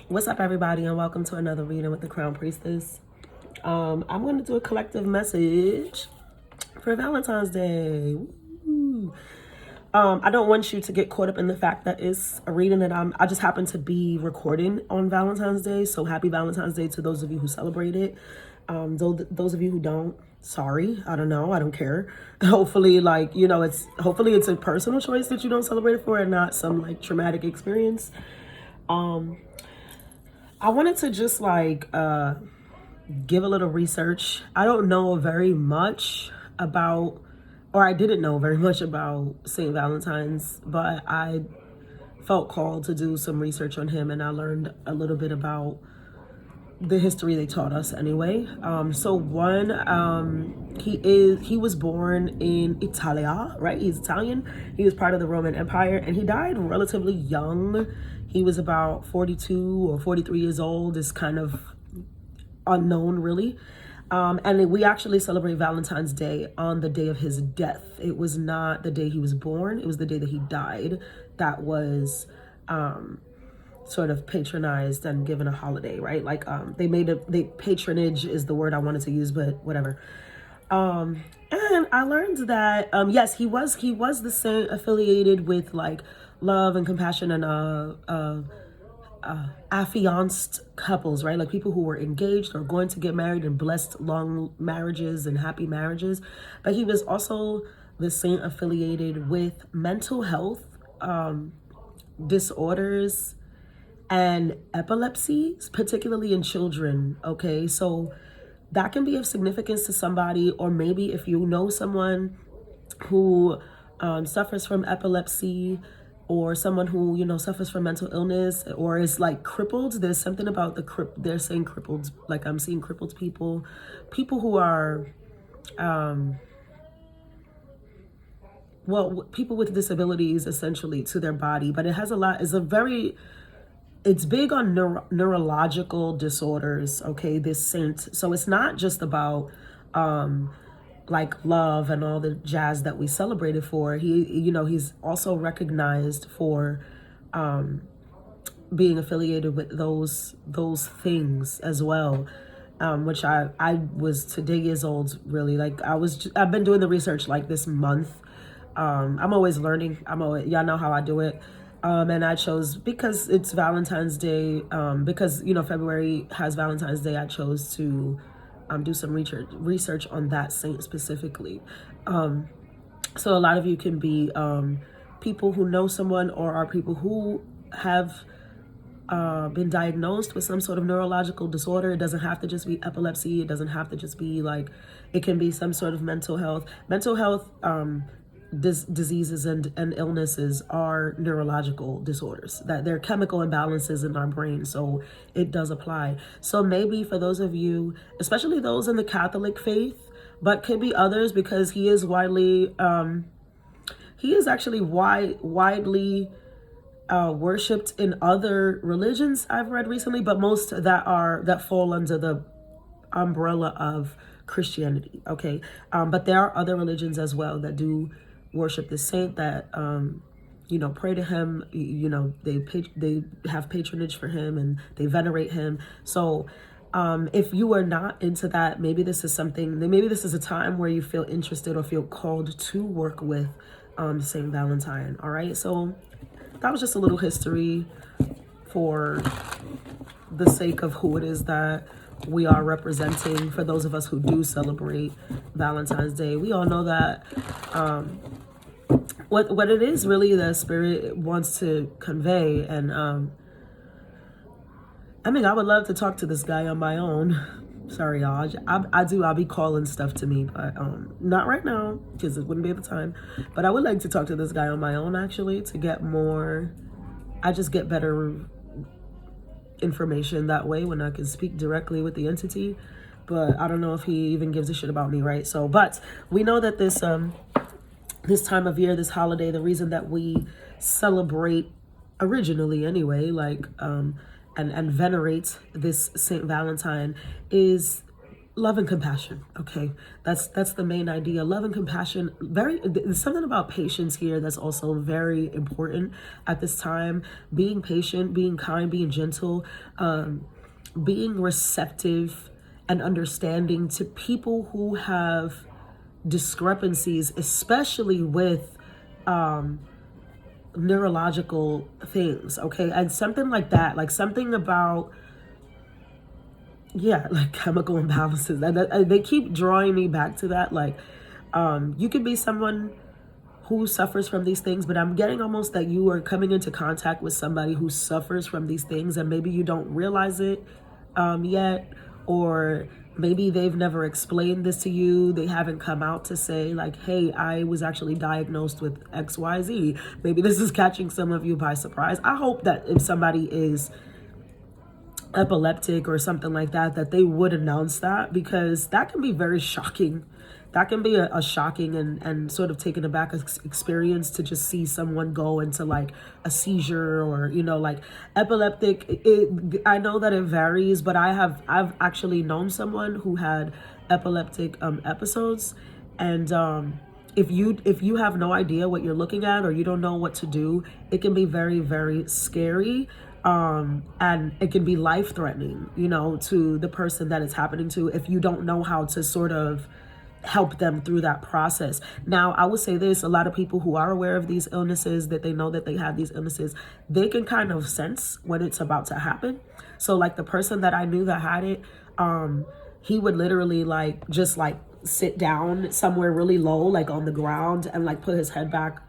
What's up, everybody, and welcome to another reading with the Crown Priestess. I'm going to do a collective message for Valentine's Day. Woo. I don't want you to get caught up in the fact that it's a reading that I just happen to be recording on Valentine's Day. So happy Valentine's Day to those of you who celebrate it. Those of you who don't, sorry, I don't know, I don't care. Hopefully, hopefully it's a personal choice that you don't celebrate it for and not some like traumatic experience. I wanted to just give a little research. I don't know very much about, or I didn't know very much about St. Valentine's, but I felt called to do some research on him, and I learned a little bit about the history they taught us anyway. He was born in Italia, right? He's Italian. He was part of the Roman Empire, and he died relatively young. He was about 42 or 43 years old. Is kind of unknown, really. And we actually celebrate Valentine's Day on the day of his death. It was not the day he was born. It was the day that he died. That was sort of patronized and given a holiday, right? Patronage is the word I wanted to use, but whatever. And I learned that yes, he was the same, affiliated with like love and compassion and affianced couples, right? Like people who were engaged or going to get married and blessed long marriages and happy marriages. But he was also the saint affiliated with mental health disorders and epilepsy, particularly in children. Okay, so that can be of significance to somebody, or maybe if you know someone who suffers from epilepsy, or someone who suffers from mental illness or is like crippled. There's something about they're saying crippled, like I'm seeing crippled people who are people with disabilities essentially to their body, but it's big on neurological disorders. Okay, this saint. So it's not just about like love and all the jazz that we celebrated for. He's also recognized for being affiliated with those things as well. Which I was today years old, really. I've been doing the research like this month. I'm always learning. Y'all know how I do it. And I chose, because it's Valentine's Day, because February has Valentine's Day, I chose to do some research on that saint specifically. So a lot of you can be people who know someone, or are people who have been diagnosed with some sort of neurological disorder. It doesn't have to just be epilepsy. It doesn't have to just be it can be some sort of mental health. Diseases and illnesses are neurological disorders, that they're chemical imbalances in our brain, so it does apply. So maybe for those of you, especially those in the Catholic faith, but could be others, because he is actually widely worshipped in other religions I've read recently, but most that fall under the umbrella of Christianity. Okay, but there are other religions as well that do worship the saint, that pray to him. They have patronage for him and they venerate him. So if you are not into that, maybe this is a time where you feel interested or feel called to work with Saint Valentine. All right, so that was just a little history for the sake of who it is that we are representing. For those of us who do celebrate Valentine's Day, we all know that what it is really the spirit wants to convey. And I would love to talk to this guy on my own. Sorry, y'all. I'll be calling stuff to me, but not right now, because it wouldn't be the time. But I would like to talk to this guy on my own, actually, to get more. I just get better information that way when I can speak directly with the entity. But I don't know if he even gives a shit about me, right? So, but we know that this time of year, this holiday, the reason that we celebrate originally anyway, and venerate this Saint Valentine is love and compassion. Okay, that's the main idea. Love and compassion. There's something about patience here that's also very important at this time. Being patient, being kind, being gentle, being receptive and understanding to people who have discrepancies, especially with neurological things. Okay, and something like that, like something about, yeah, like chemical imbalances. They keep drawing me back to that. Like, you could be someone who suffers from these things, but I'm getting almost that you are coming into contact with somebody who suffers from these things, and maybe you don't realize it yet, or maybe they've never explained this to you. They haven't come out to say like, hey, I was actually diagnosed with XYZ. Maybe this is catching some of you by surprise. I hope that if somebody is epileptic or something like that, that they would announce that, because that can be very shocking. That can be a shocking and sort of taken aback experience to just see someone go into like a seizure, or, you know, like epileptic. I know that it varies, but I've actually known someone who had epileptic episodes, and if you have no idea what you're looking at, or you don't know what to do, it can be very, very scary. And it can be life-threatening, you know, to the person that it's happening to, if you don't know how to sort of help them through that process. Now, I would say this: a lot of people who are aware of these illnesses, that they know that they have these illnesses, they can kind of sense when it's about to happen. So like the person that I knew that had it, he would literally like just like sit down somewhere really low, like on the ground, and like put his head back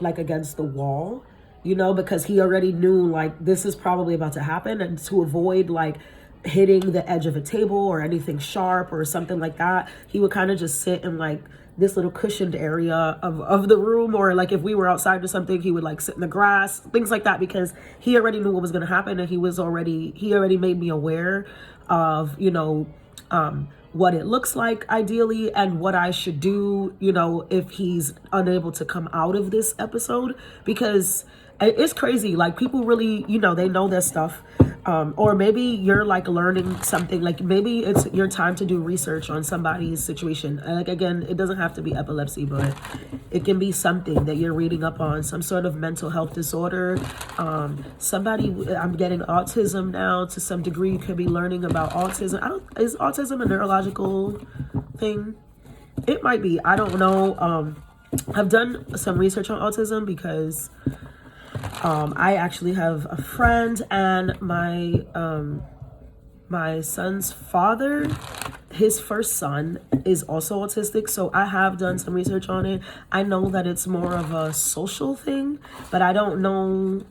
like against the wall, you know, because he already knew like this is probably about to happen, and to avoid like hitting the edge of a table or anything sharp or something like that, he would kind of just sit in like this little cushioned area of the room, or like if we were outside or something, he would like sit in the grass, things like that, because he already knew what was going to happen, and he already made me aware of, you know, what it looks like ideally, and what I should do, you know, if he's unable to come out of this episode, because it's crazy. Like people really, you know, they know their stuff. Or maybe you're like learning something, like maybe it's your time to do research on somebody's situation. Like, again, it doesn't have to be epilepsy, but it can be something that you're reading up on, some sort of mental health disorder. I'm getting autism now to some degree. You could be learning about autism. Is autism a neurological thing? It might be. I don't know. I've done some research on autism because I actually have a friend, and my son's father, his first son, is also autistic. So I have done some research on it. I know that it's more of a social thing, but I don't know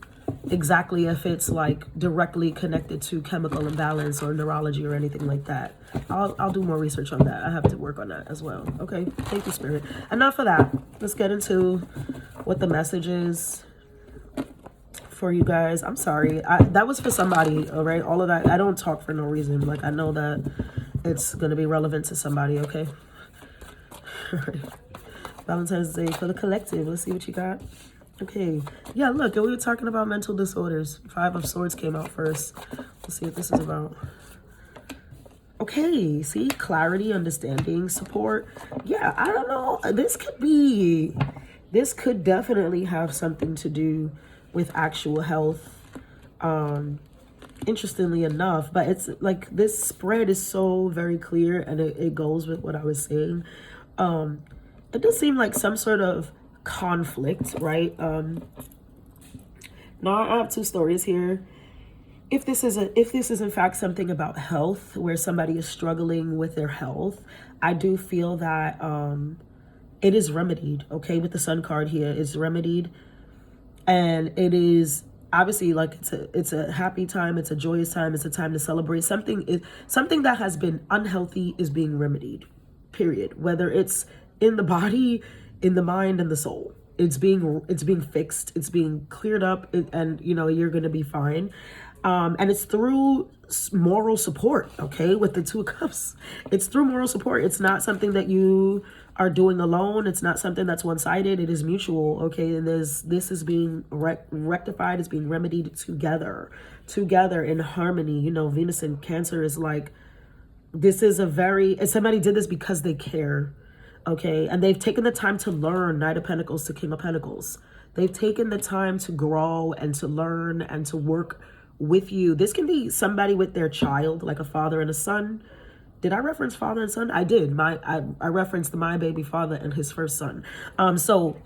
exactly if it's like directly connected to chemical imbalance or neurology or anything like that. I'll do more research on that. I have to work on that as well. Okay, thank you, Spirit. Enough of that. Let's get into what the message is for you guys. I'm sorry. That was for somebody, all right? All of that. I don't talk for no reason. Like, I know that it's going to be relevant to somebody, okay? All right. Valentine's Day for the collective. Let's see what you got. Okay. Yeah, look, we were talking about mental disorders. 5 of Swords came out first. Let's see what this is about. Okay, see? Clarity, understanding, support. Yeah, I don't know. This could definitely have something to do with actual health, interestingly enough, but it's like this spread is so very clear, and it goes with what I was saying. It does seem like some sort of conflict, right? Now I have 2 stories here. If this is in fact something about health, where somebody is struggling with their health, I do feel that it is remedied. Okay, with the Sun card here, it's remedied. And it is obviously like it's a happy time, it's a joyous time, it's a time to celebrate. Something that has been unhealthy is being remedied, period. Whether it's in the body, in the mind, and the soul, it's being fixed, it's being cleared up, and you know, you're gonna be fine. And it's through moral support, okay, with the 2 cups. It's through moral support. It's not something that you are doing alone. It's not something that's one-sided. It is mutual, okay? And this is being rectified, it's being remedied together in harmony. You know, Venus in Cancer is like This is somebody did this because they care, okay? And they've taken the time to learn, Knight of Pentacles to King of Pentacles. They've taken the time to grow and to learn and to work with you. This can be somebody with their child, like a father and a son. Did I reference father and son? I did. I referenced my baby father and his first son. So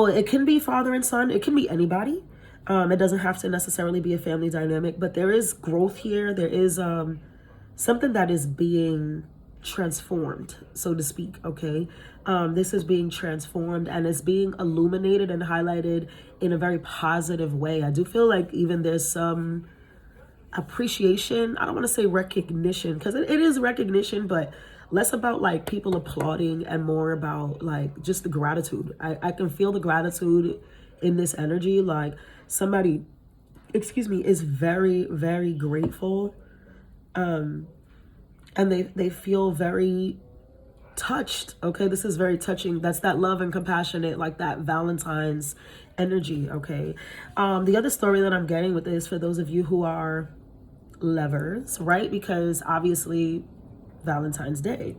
it can be father and son. It can be anybody. It doesn't have to necessarily be a family dynamic, but there is growth here. There is something that is being transformed, so to speak, okay? This is being transformed and it's being illuminated and highlighted in a very positive way. I do feel like even there's some appreciation. I don't want to say recognition, because it is recognition, but less about like people applauding and more about like just the gratitude. I can feel the gratitude in this energy. Like somebody, is very, very grateful. And they feel very touched. Okay, this is very touching. That's that love and compassionate, like that Valentine's energy. Okay. The other story that I'm getting with this, for those of you who are lovers, right? Because obviously Valentine's Day.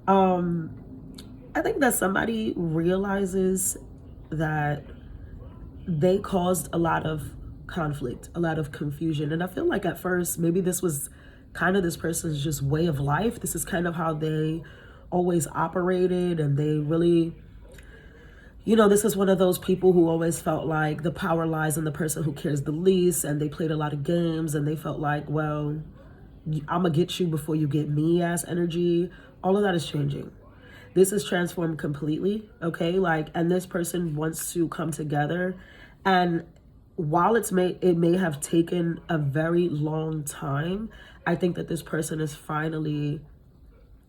I think that somebody realizes that they caused a lot of conflict, a lot of confusion. And I feel like at first, maybe this was kind of this person's just way of life. This is kind of how they always operated, and they really, this is one of those people who always felt like the power lies in the person who cares the least, and they played a lot of games, and they felt like, well, I'm gonna get you before you get me ass energy. All of that is changing. This is transformed completely, okay? And this person wants to come together, and while it may have taken a very long time, I think that this person is finally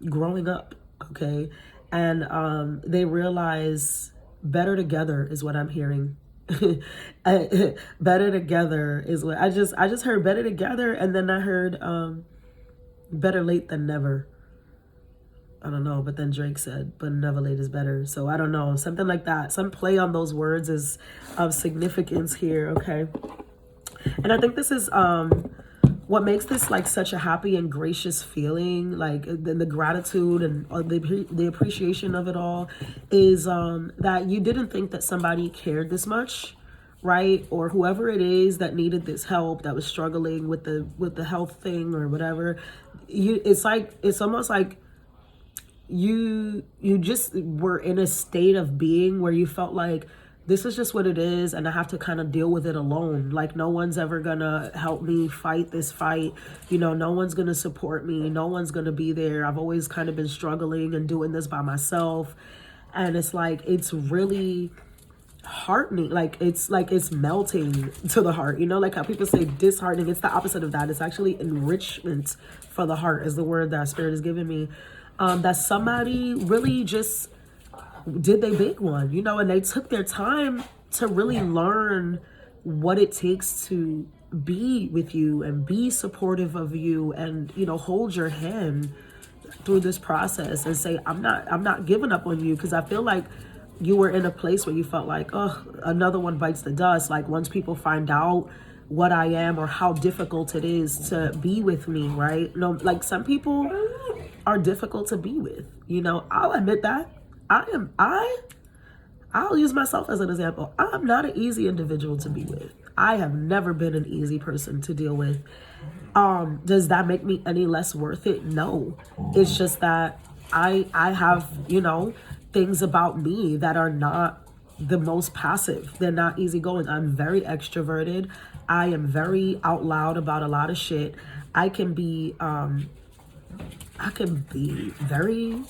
growing up, okay? And they realize better together is what I'm hearing. Better together is what I just heard. Better together, and then I heard better late than never. I don't know, but then Drake said, but never late is better. So I don't know, something like that. Some play on those words is of significance here, okay? And I think this is what makes this like such a happy and gracious feeling, like the gratitude and the appreciation of it all, is that you didn't think that somebody cared this much, right? Or whoever it is that needed this help, that was struggling with the health thing or whatever. It's almost like you just were in a state of being where you felt like, this is just what it is, and I have to kind of deal with it alone. Like, no one's ever gonna help me fight this fight. No one's gonna support me. No one's gonna be there. I've always kind of been struggling and doing this by myself. And it's like, it's really heartening. Like it's melting to the heart. Like how people say disheartening. It's the opposite of that. It's actually enrichment for the heart is the word that Spirit has given me. That somebody really just did they big one, and they took their time to really learn what it takes to be with you and be supportive of you and, hold your hand through this process and say, I'm not giving up on you, because I feel like you were in a place where you felt like, oh, another one bites the dust. Like once people find out what I am or how difficult it is to be with me, right? Like some people are difficult to be with, I'll admit that. I'll use myself as an example. I'm not an easy individual to be with. I have never been an easy person to deal with. Does that make me any less worth it? No. It's just that I have, things about me that are not the most passive. They're not easygoing. I'm very extroverted. I am very out loud about a lot of shit. I can be very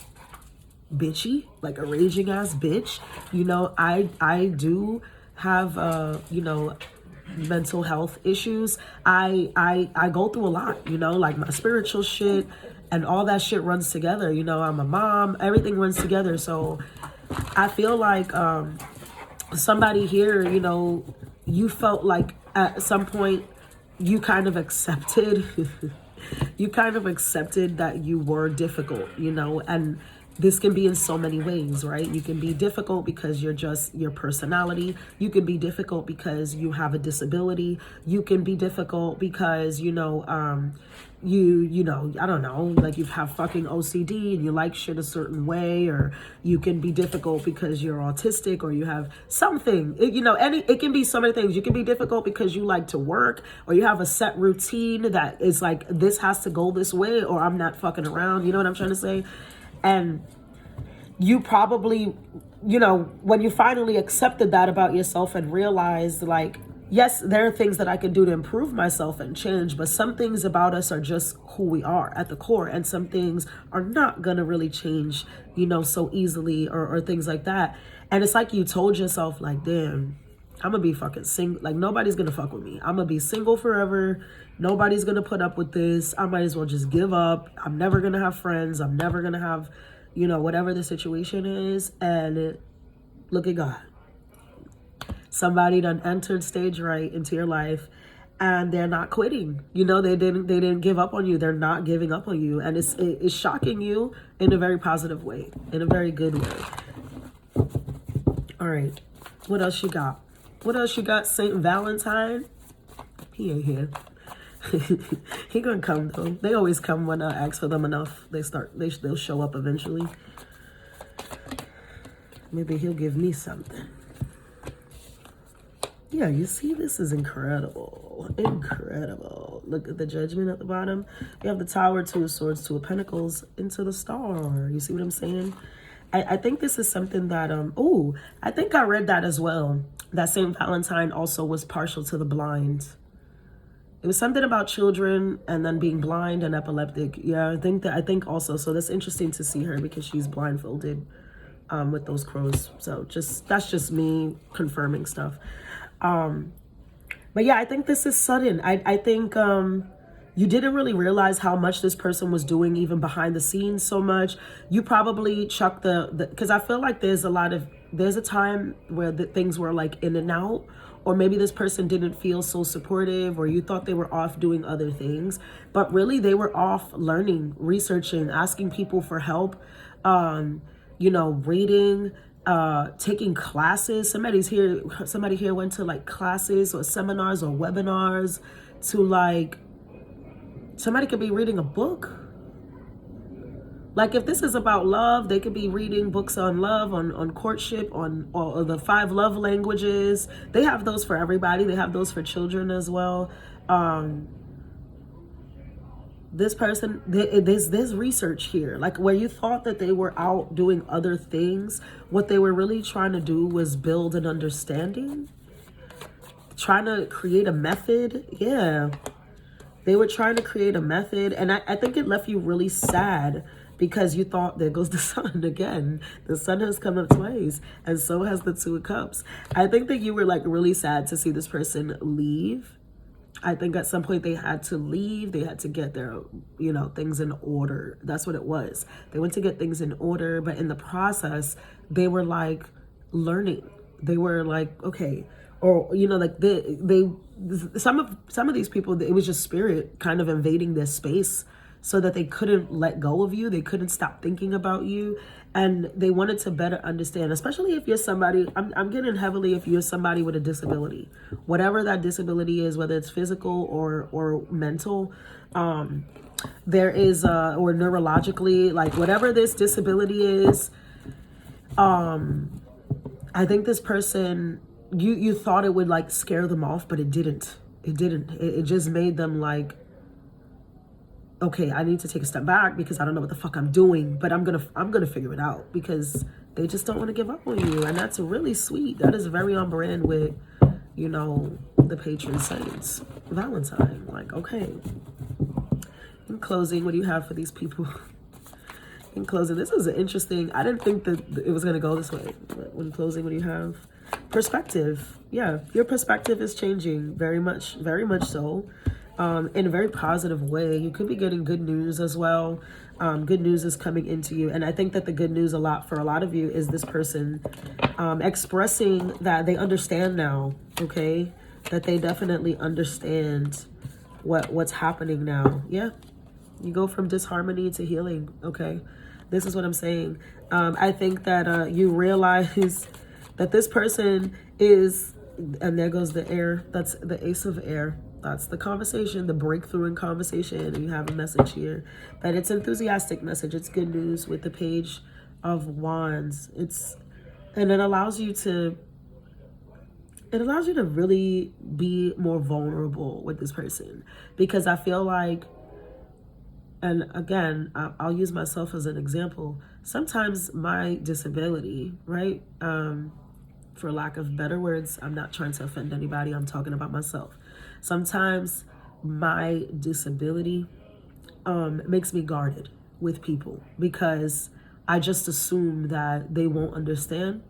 bitchy, like a raging ass bitch. I do have mental health issues. I go through a lot, like my spiritual shit and all that shit runs together. I'm a mom, everything runs together. So I feel like somebody here, you felt like at some point you kind of accepted you kind of accepted that you were difficult, and this can be in so many ways, right? You can be difficult because you're just your personality. You can be difficult because you have a disability. You can be difficult because, you know, I don't know, like you have fucking OCD and you like shit a certain way, or you can be difficult because you're autistic, or you have something, it can be so many things. You can be difficult because you like to work, or you have a set routine that is like, this has to go this way or I'm not fucking around. You know what I'm trying to say? And you probably, when you finally accepted that about yourself and realized, like, yes, there are things that I can do to improve myself and change, but some things about us are just who we are at the core. And some things are not going to really change, so easily, or things like that. And it's like you told yourself, like, damn, I'm going to be fucking single. Like, nobody's going to fuck with me. I'm going to be single forever. Nobody's going to put up with this. I might as well just give up. I'm never going to have friends. I'm never going to have, whatever the situation is. And look at God. Somebody done entered stage right into your life, and they're not quitting. They didn't give up on you. They're not giving up on you. And it's shocking you in a very positive way, in a very good way. All right. What else you got? Saint Valentine? He ain't here. He gonna come though. They always come when I ask for them enough. They'll show up eventually. Maybe he'll give me something. Yeah, you see, this is incredible. Incredible. Look at the Judgment at the bottom. You have the Tower, Two of Swords, Two of Pentacles, into the Star. You see what I'm saying? I think this is something that, I think I read that as well. That Saint Valentine also was partial to the blind. It was something about children and then being blind and epileptic. Yeah, I think also. So that's interesting to see her because she's blindfolded with those crows. So that's just me confirming stuff. But yeah, I think this is sudden. I think you didn't really realize how much this person was doing even behind the scenes so much. You probably chucked because I feel like there's a time where things were like in and out, or maybe this person didn't feel so supportive, or you thought they were off doing other things, but really they were off learning, researching, asking people for help, reading, taking classes. Somebody here went to like classes or seminars or webinars to like, somebody could be reading a book. Like if this is about love, they could be reading books on love, on courtship, or the 5 love languages. They have those for everybody. They have those for children as well. This person, there's research here. Like where you thought that they were out doing other things, what they were really trying to do was build an understanding, trying to create a method. Yeah, they were trying to create a method. And I think it left you really sad, because you thought, there goes the sun again. The sun has come up twice, and so has the Two of Cups. I think that you were like really sad to see this person leave. I think at some point they had to leave. They had to get their, things in order. That's what it was. They went to get things in order, but in the process, they were like learning. They were like, okay, or like some of these people, it was just spirit kind of invading their space, so that they couldn't let go of you. They couldn't stop thinking about you. And they wanted to better understand, especially if you're somebody, I'm getting heavily if you're somebody with a disability, whatever that disability is, whether it's physical or mental, there is, or neurologically, like whatever this disability is, I think this person, you thought it would like scare them off, but it didn't. It just made them like, okay, I need to take a step back because I don't know what the fuck I'm doing, but I'm gonna figure it out, because they just don't want to give up on you. And that's really sweet. That is very on brand with, the patron saints, Valentine. Like, okay. In closing, what do you have for these people? In closing, this is interesting. I didn't think that it was gonna go this way. But in closing, what do you have? Perspective. Yeah, your perspective is changing very much so. In a very positive way. You could be getting good news as well. Good news is coming into you. And I think that the good news for a lot of you is this person expressing that they understand now, okay? That they definitely understand what's happening now. Yeah. You go from disharmony to healing, okay? This is what I'm saying. I think that you realize that this person is, and there goes the air. That's the ace of air. That's the conversation, the breakthrough in conversation. And you have a message here, but it's enthusiastic message. It's good news with the page of wands. And it allows you to really be more vulnerable with this person, because I feel like, and again, I'll use myself as an example. Sometimes my disability, right? For lack of better words, I'm not trying to offend anybody. I'm talking about myself. Sometimes my disability makes me guarded with people, because I just assume that they won't understand,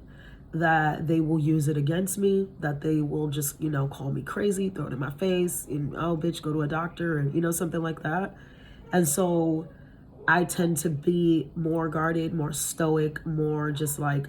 that they will use it against me, that they will just, call me crazy, throw it in my face, and, oh, bitch, go to a doctor, and, something like that. And so I tend to be more guarded, more stoic, more just like,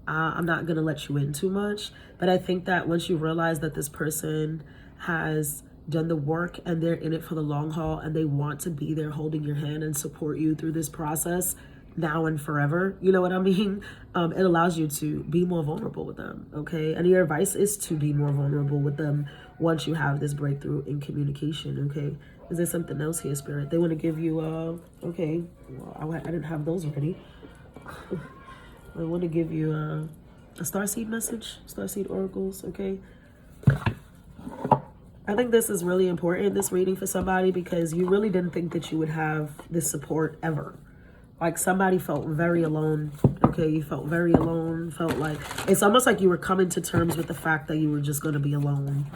I'm not going to let you in too much. But I think that once you realize that this person has done the work and they're in it for the long haul, and they want to be there holding your hand and support you through this process now and forever, you know what I mean? It allows you to be more vulnerable with them, okay? And your advice is to be more vulnerable with them once you have this breakthrough in communication, okay? Is there something else here, Spirit? They want to give you, okay, well, I didn't have those ready. I want to give you a starseed message, starseed oracles, okay? I think this is really important, this reading for somebody, because you really didn't think that you would have this support ever. Like, somebody felt very alone, okay? You felt very alone, felt like, it's almost like you were coming to terms with the fact that you were just going to be alone,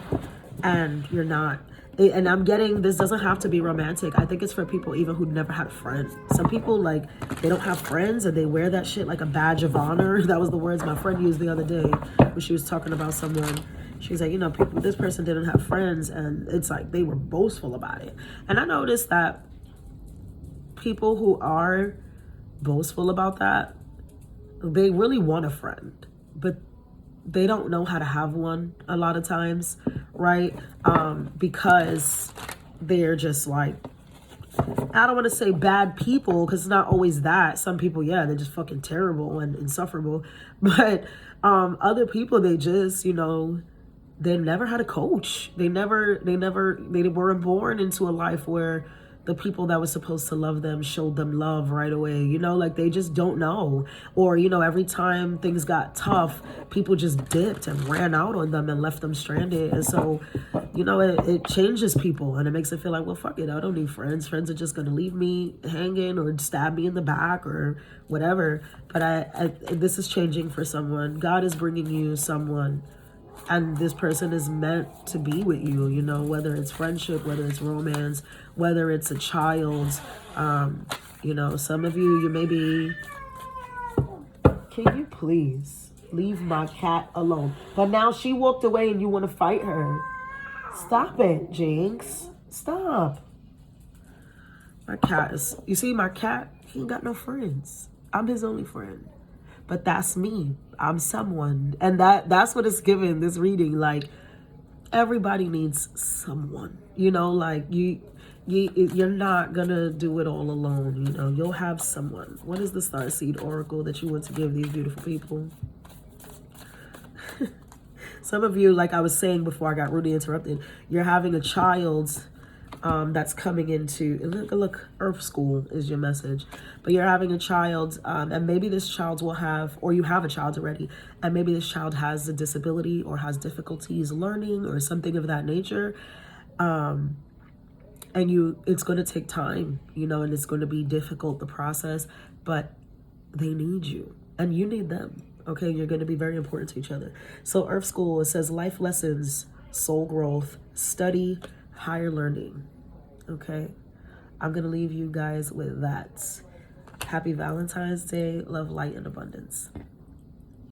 and you're not. And I'm getting, this doesn't have to be romantic. I think it's for people even who never had a friend. Some people, like, they don't have friends, and they wear that shit like a badge of honor. That was the words my friend used the other day when she was talking about someone. She was like, people, this person didn't have friends, and it's like they were boastful about it. And I noticed that people who are boastful about that, they really want a friend, but they don't know how to have one a lot of times, right? Because they're just like, I don't want to say bad people, because it's not always that. Some people, yeah, they're just fucking terrible and insufferable. But other people, they just, they never had a coach. They weren't born into a life where the people that was supposed to love them showed them love right away. Like, they just don't know. Or, every time things got tough, people just dipped and ran out on them and left them stranded. And so, it changes people, and it makes it feel like, well, fuck it, I don't need friends. Friends are just going to leave me hanging or stab me in the back or whatever. But this is changing for someone. God is bringing you someone, and this person is meant to be with you, whether it's friendship, whether it's romance, whether it's a child. Some of you may be, can you please leave my cat alone? But now she walked away and you want to fight her. Stop it, Jinx. Stop. My cat is, my cat, he ain't got no friends. I'm his only friend. But that's me. I'm someone. And that's what it's given, this reading. Like, everybody needs someone. Like, you're not gonna do it all alone. You'll have someone. What is the starseed oracle that you want to give these beautiful people? Some of you, like I was saying before I got rudely interrupted, you're having a child that's coming into, look, Earth School is your message. But you're having a child, and maybe this child will have, or you have a child already, and maybe this child has a disability or has difficulties learning or something of that nature. And it's going to take time, and it's going to be difficult, the process, but they need you and you need them. Okay, you're going to be very important to each other. So Earth School, it says life lessons, soul growth, study, higher learning. Okay, I'm going to leave you guys with that. Happy Valentine's Day. Love, light, and abundance.